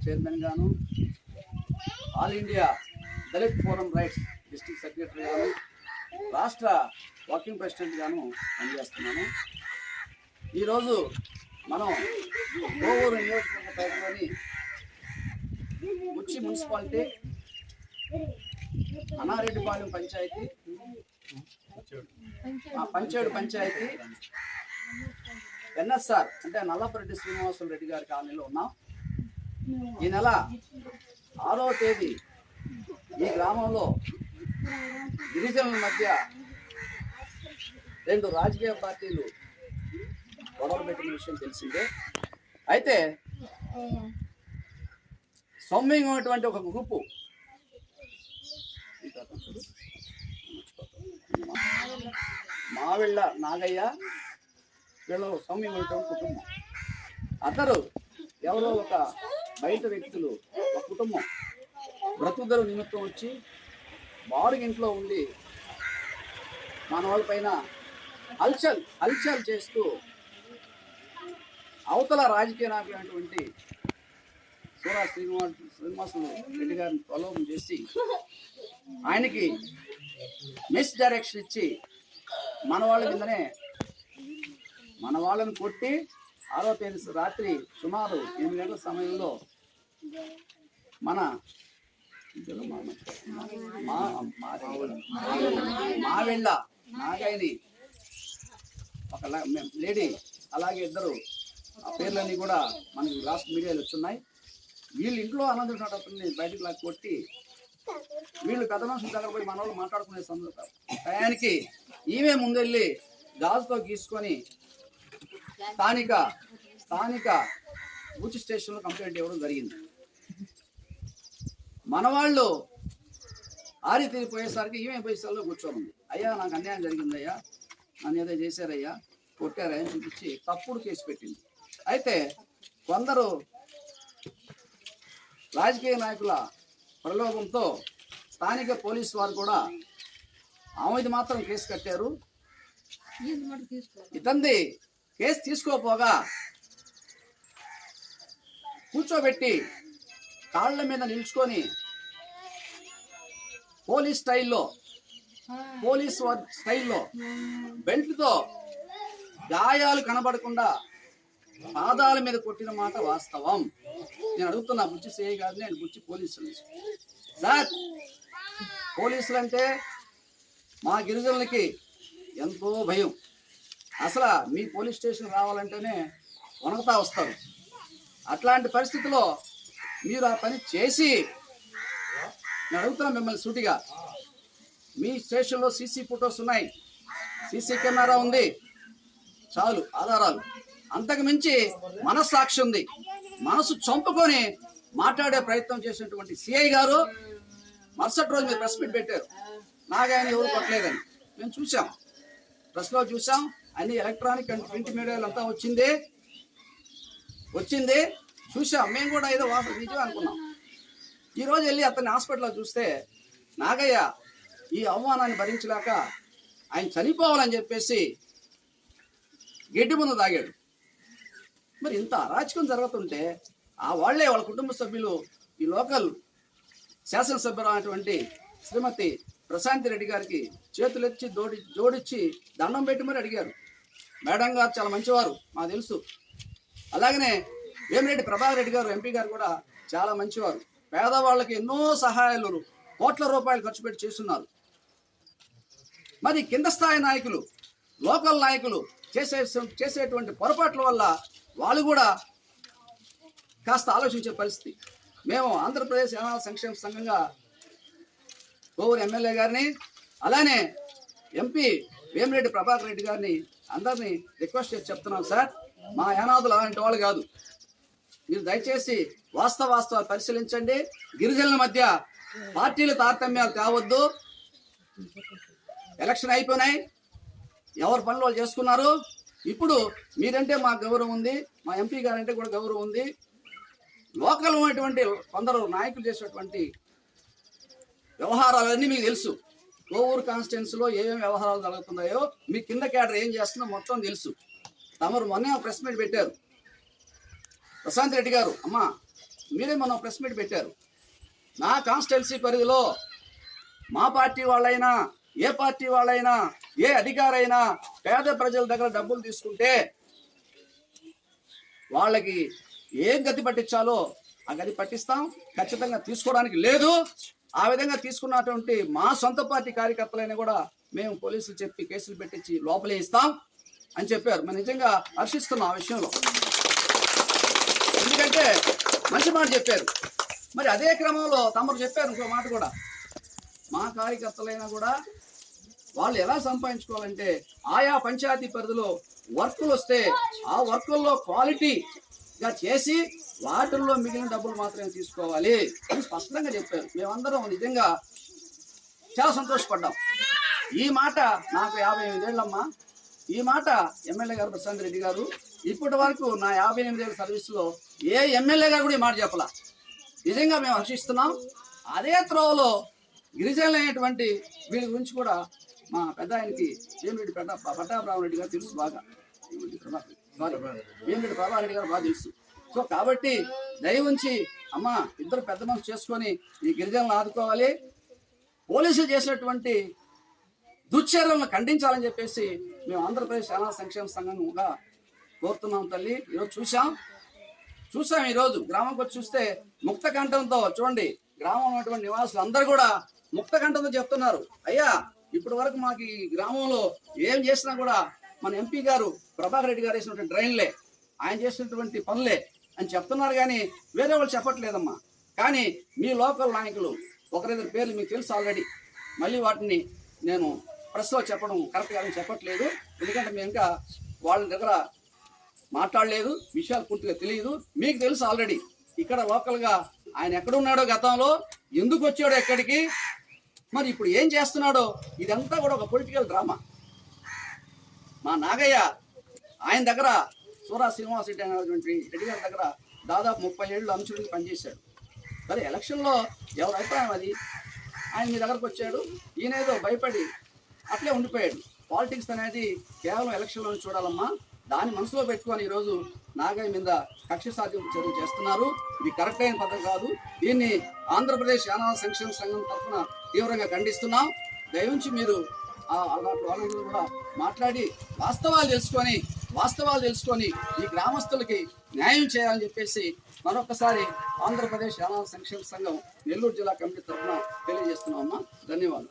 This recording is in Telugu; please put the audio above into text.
చైర్మన్ గాను, all India Dalit forum rights district secretary గాను, రాష్ట్ర వర్కింగ్ ప్రెసిడెంట్ గాను పనిచేస్తున్నాను. ఈరోజు మనం కోవూరు నియోజకవర్గ పరిధిలోని ముచ్చి మున్సిపాలిటీ, అనారెడ్డిపాలెం పంచాయతీ, పంచేడు పంచాయతీ, ఎన్ఎస్ఆర్ అంటే నల్లపరెడ్డి శ్రీనివాసులు రెడ్డి గారి కాలనీలో ఉన్నాం. ఈ నెల 6వ తేదీ ఈ గ్రామంలో గిరిజనుల మధ్య 2 రాజకీయ పార్టీలు గొడవలు పెట్టిన విషయం తెలిసిందే. అయితే సౌమ్యంగా ఉన్నటువంటి ఒక గ్రూపు, మావిళ్ళ నాగయ్య, వీళ్ళు సౌమ్యంగా ఉన్నటువంటి కుటుంబం. అతరు ఎవరో ఒక బయట వ్యక్తులు, ఒక కుటుంబం బ్రతుకుదల నిమిత్తం వచ్చి బారుగింట్లో ఉండి మన వాళ్ళ పైన హల్చల్ చేస్తూ అవతల రాజకీయ నాయకులైనటువంటి సూరా శ్రీనివాసులు రెడ్డి గారిని ప్రలోభం చేసి ఆయనకి మిస్ డైరెక్షన్ ఇచ్చి మన వాళ్ళ కిందనే మన వాళ్ళని కొట్టి 6వ తేదీ రాత్రి సుమారు 8 గంటల సమయంలో మన మావిళ్ళ నాగయ్యని ఒక లేడీ, అలాగే 2 ఆ పేర్లన్నీ కూడా మనకి లాస్ట్ మీడియాలో వచ్చున్నాయి. వీళ్ళు ఇంట్లో అనంతని బయటకు లాగా కొట్టి వీళ్ళు పెద్ద మనుషుల దగ్గర పోయి మన వాళ్ళు మాట్లాడుకునే సందర్భం టయానికి ఈమె ముందెళ్ళి గాజుతో గీసుకొని స్థానిక బూచ్ స్టేషన్లో కంప్లైంట్ ఇవ్వడం జరిగింది. మన వాళ్ళు ఆరి తీరిపోయేసరికి ఈమె పోయేసరిలో కూర్చొని ఉంది. అయ్యా, నాకు అన్యాయం జరిగిందయ్యా, నన్ను ఏదో చేశారయ్యా, కొట్టారయ్యా అని చూపించి తప్పుడు కేసు పెట్టింది. అయితే కొందరు రాజకీయ నాయకుల ప్రలోభంతో స్థానిక పోలీసు వారు కూడా ఆమెది మాత్రం కేసు కట్టారు. ఇతంది కేసు తీసుకోపోగా కూర్చోబెట్టి కాళ్ళ మీద నిల్చుకొని పోలీస్ స్టైల్లో బెల్ట్తో గాయాలు కనబడకుండా పాదాల మీద కొట్టిన మాట వాస్తవం. నేను అడుగుతున్నా బుచ్చి సిఐ గారిని, నేను బుచ్చి పోలీసులు. సార్, పోలీసులు అంటే మా గిరిజనులకి ఎంతో భయం. అసలు మీ పోలీస్ స్టేషన్ రావాలంటేనే వణుకుతా వస్తారు. అట్లాంటి పరిస్థితిలో మీరు ఆ పని చేసి, నేను అడుగుతున్నా మిమ్మల్ని సూటిగా, మీ స్టేషన్లో సీసీ ఫొటోస్ ఉన్నాయి, సీసీ కెమెరా ఉంది, చాలు ఆధారాలు. అంతకు మించి మనస్సాక్షి ఉంది. మనసు చంపుకొని మాట్లాడే ప్రయత్నం చేసినటువంటి సిఐ గారు మరుసటి రోజు మీరు ప్రెస్ మీట్ పెట్టారు. నాగాయన ఎవరు కొట్టలేదని మేము చూసాం, ప్రెస్లో చూసాం, అన్ని ఎలక్ట్రానిక్ అండ్ ప్రింట్ మీడియాలు అంతా వచ్చింది చూసాం. మేము కూడా ఏదో నిజం అనుకున్నాం. ఈరోజు వెళ్ళి అతన్ని హాస్పిటల్లో చూస్తే నాగయ్య ఈ అవమానాన్ని భరించలేక ఆయన చనిపోవాలని చెప్పేసి గడ్డి ముందు తాగాడు. మరి ఇంత అరాచకం జరుగుతుంటే వాళ్ళ కుటుంబ సభ్యులు ఈ లోకల్ శాసనసభ్యులైనటువంటి శ్రీమతి ప్రశాంతి రెడ్డి గారికి చేతులెత్తి జోడించి దండం పెట్టి మరి అడిగారు. మేడం గారు చాలా మంచివారు, మాకు తెలుసు. అలాగనే వేమిరెడ్డి ప్రభాకర్ రెడ్డి గారు ఎంపీ గారు కూడా చాలా మంచివారు. పేదవాళ్ళకి ఎన్నో సహాయాలు కోట్ల రూపాయలు ఖర్చు పెట్టి చేస్తున్నారు. మరి కింద స్థాయి నాయకులు, లోకల్ నాయకులు చేసేటువంటి పొరపాట్ల వల్ల వాళ్ళు కూడా కాస్త ఆలోచించే పరిస్థితి. మేము ఆంధ్రప్రదేశ్ యానాల సంక్షేమ సంఘంగా కోవూరు ఎమ్మెల్యే గారిని, అలానే ఎంపీ వేమిరెడ్డి ప్రభాకర్ రెడ్డి గారిని అందరినీ రిక్వెస్ట్ చేసి చెప్తున్నాం. సార్, మా యానాదులు అలాంటి వాళ్ళు కాదు. మీరు దయచేసి వాస్తవాలు పరిశీలించండి. గిరిజనుల మధ్య పార్టీల తారతమ్యాలు తేవద్దు. ఎలక్షన్ అయిపోయినాయి, ఎవరి పనులు వాళ్ళు చేసుకున్నారు. ఇప్పుడు మీరంటే మాకు గౌరవం ఉంది, మా ఎంపీ గారంటే కూడా గౌరవం ఉంది. లోకల్ ఉన్నటువంటి కొందరు నాయకులు చేసేటువంటి వ్యవహారాలన్నీ మీకు తెలుసు. కోవూరు కాన్స్టిట్యున్సీలో ఏమేమి వ్యవహారాలు జరుగుతున్నాయో, మీ కింద క్యాడర్ ఏం చేస్తుందో మొత్తం తెలుసు. తమరు మొన్న ప్రెస్ మీట్ పెట్టారు. ప్రశాంత్ రెడ్డి గారు, అమ్మా మీరే మనం ప్రెస్ మీట్ పెట్టారు. నా కాన్స్టిట్యున్సీ పరిధిలో మా పార్టీ వాళ్ళైనా, ఏ పార్టీ వాళ్ళైనా, ఏ అధికారైనా పేద ప్రజల దగ్గర డబ్బులు తీసుకుంటే వాళ్ళకి ఏం గతి పట్టించాలో ఆ గది పట్టిస్తాం. ఖచ్చితంగా తీసుకోవడానికి లేదు. ఆ విధంగా తీసుకున్నటువంటి మా సొంత పార్టీ కార్యకర్తలైనా కూడా మేము పోలీసులు చెప్పి కేసులు పెట్టించి లోపలే ఇస్తాం అని చెప్పారు. మేము నిజంగా హర్షిస్తున్నాం ఆ విషయంలో, ఎందుకంటే మంచి మాట చెప్పారు. మరి అదే క్రమంలో తమరు చెప్పారు ఇంకో మాట కూడా, మా కార్యకర్తలైనా కూడా వాళ్ళు ఎలా సంపాదించుకోవాలంటే ఆయా పంచాయతీ పరిధిలో వర్కులు వస్తే ఆ వర్కుల్లో క్వాలిటీగా చేసి వాటిల్లో మిగిలిన డబ్బులు మాత్రమే తీసుకోవాలి అని స్పష్టంగా చెప్పారు. మేమందరం నిజంగా చాలా సంతోషపడ్డాం. ఈ మాట నాకు 58 ఏళ్ళమ్మా. ఈ మాట ఎమ్మెల్యే గారు ప్రశాంత్ రెడ్డి గారు ఇప్పటి వరకు నా 58 ఏళ్ళ సర్వీస్లో ఏ ఎమ్మెల్యే గారు కూడా ఈ మాట చెప్పలా. నిజంగా మేము హర్షిస్తున్నాం. అదే త్రోవలో గిరిజనులు అయినటువంటి వీళ్ళ గురించి కూడా మా పెద్ద ఆయనకి వేమిరెడ్డి పట్టాభిరామరెడ్డి గారు తెలుసు బాగా. వేమిరెడ్డి ప్రభారెడ్డి గారు బాగా తెలుసు. సో కాబట్టి దయ ఉంచి అమ్మ ఇద్దరు పెద్ద మనసు చేసుకొని ఈ గిరిజనులను ఆదుకోవాలి. పోలీసులు చేసినటువంటి దుశ్చర్యలను ఖండించాలని చెప్పేసి మేము ఆంధ్రప్రదేశ్ అనాథ సంక్షేమ సంఘంగా కోరుతున్నాం తల్లి. ఈరోజు చూసాం ఈరోజు గ్రామంకి వచ్చి చూస్తే ముక్త కంఠంతో చూడండి, గ్రామంలో ఉన్నటువంటి నివాసులు అందరూ కూడా ముక్త కంఠంతో చెప్తున్నారు, అయ్యా ఇప్పటి వరకు మాకు ఈ గ్రామంలో ఏం చేసినా కూడా మన ఎంపీ గారు ప్రభాకర్ రెడ్డి గారు వేసినటువంటి డ్రైన్లే, ఆయన చేసినటువంటి పనులే అని చెప్తున్నారు. కానీ వేరే వాళ్ళు చెప్పట్లేదమ్మా. కానీ మీ లోకల్ నాయకులు ఒకరిద్దరు పేర్లు మీకు తెలుసు ఆల్రెడీ. మళ్ళీ వాటిని నేను ప్రెస్లో చెప్పడం కరెక్ట్ కాదని చెప్పట్లేదు, ఎందుకంటే మేము ఇంకా వాళ్ళ దగ్గర మాట్లాడలేదు, విషయాలు పూర్తిగా తెలియదు. మీకు తెలుసు ఆల్రెడీ. ఇక్కడ లోకల్గా ఆయన ఎక్కడున్నాడో, గతంలో ఎందుకు వచ్చాడో ఎక్కడికి, మరి ఇప్పుడు ఏం చేస్తున్నాడో, ఇదంతా కూడా ఒక పొలిటికల్ డ్రామా. మా నాగయ్య ఆయన దగ్గర సూరా శ్రీనివాస్ రెడ్డి అనేటువంటి రెడ్డి గారి దగ్గర దాదాపు 30 ఏళ్ళు అంచుడికి పనిచేశాడు. సరే ఎలక్షన్లో ఎవరి అభిప్రాయం అది, ఆయన మీ దగ్గరకు వచ్చాడు, ఈయనేదో భయపడి అట్లే ఉండిపోయాడు. పాలిటిక్స్ అనేది కేవలం ఎలక్షన్లో చూడాలమ్మా. దాన్ని మనసులో పెట్టుకొని ఈరోజు నాగయ్య మీద కక్ష సాధింపు చర్యలు చేస్తున్నారు. ఇది కరెక్ట్ అయిన పద్ధతి కాదు. దీన్ని ఆంధ్రప్రదేశ్ అనాథ సంక్షేమ సంఘం తరఫున తీవ్రంగా ఖండిస్తున్నాం. దయవుంచి మీరు అలాంటి వాళ్ళందరూ కూడా మాట్లాడి వాస్తవాలు తెలుసుకొని ఈ గ్రామస్తులకి న్యాయం చేయాలని చెప్పేసి మరొకసారి ఆంధ్రప్రదేశ్ అనాథ సంక్షేమ సంఘం నెల్లూరు జిల్లా కమిటీ తరఫున తెలియజేస్తున్నామమ్మా. ధన్యవాదాలు.